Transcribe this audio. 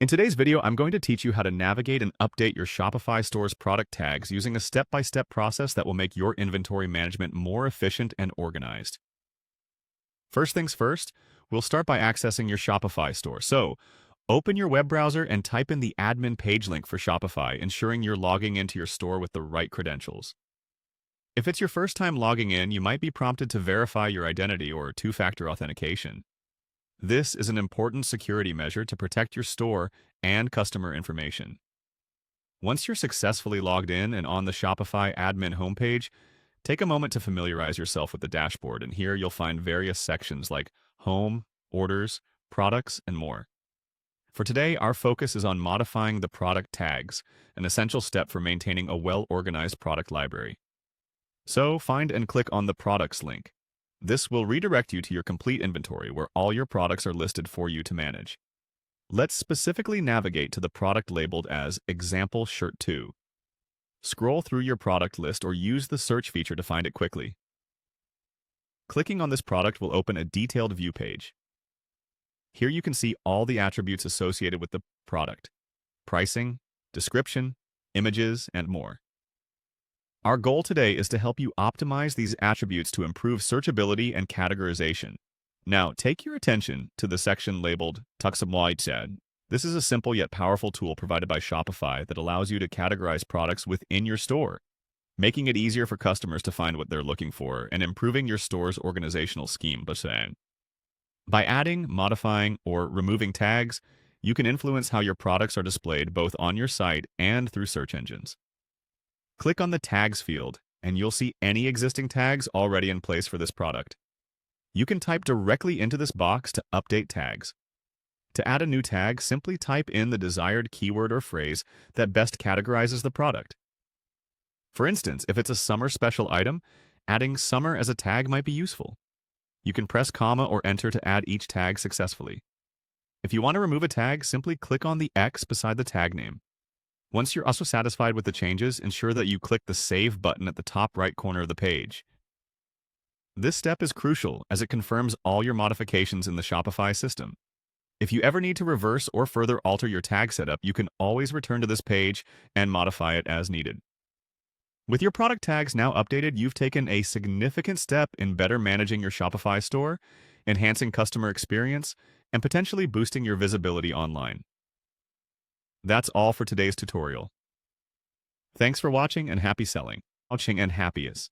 In today's video, I'm going to teach you how to navigate and update your Shopify store's product tags using a step-by-step process that will make your inventory management more efficient and organized. First things first, we'll start by accessing your Shopify store. So, open your web browser and type in the admin page link for Shopify, ensuring you're logging into your store with the right credentials. If it's your first time logging in, you might be prompted to verify your identity or two-factor authentication. This is an important security measure to protect your store and customer information. Once you're successfully logged in and on the Shopify admin homepage, take a moment to familiarize yourself with the dashboard, and here you'll find various sections like Home, Orders, Products, and more. For today, our focus is on modifying the product tags, an essential step for maintaining a well-organized product library. So, find and click on the Products link. This will redirect you to your complete inventory where all your products are listed for you to manage. Let's specifically navigate to the product labeled as Example Shirt 2. Scroll through your product list or use the search feature to find it quickly. Clicking on this product will open a detailed view page. Here you can see all the attributes associated with the product: pricing, description, images, and more. Our goal today is to help you optimize these attributes to improve searchability and categorization. Now, take your attention to the section labeled CoverShopify. This is a simple yet powerful tool provided by Shopify that allows you to categorize products within your store, making it easier for customers to find what they're looking for and improving your store's organizational scheme. By adding, modifying, or removing tags, you can influence how your products are displayed both on your site and through search engines. Click on the Tags field, and you'll see any existing tags already in place for this product. You can type directly into this box to update tags. To add a new tag, simply type in the desired keyword or phrase that best categorizes the product. For instance, if it's a summer special item, adding summer as a tag might be useful. You can press comma or enter to add each tag successfully. If you want to remove a tag, simply click on the X beside the tag name. Once you're also satisfied with the changes, ensure that you click the Save button at the top right corner of the page. This step is crucial as it confirms all your modifications in the Shopify system. If you ever need to reverse or further alter your tag setup, you can always return to this page and modify it as needed. With your product tags now updated, you've taken a significant step in better managing your Shopify store, enhancing customer experience, and potentially boosting your visibility online. That's all for today's tutorial. Thanks for watching and happy selling. Watching and happy is.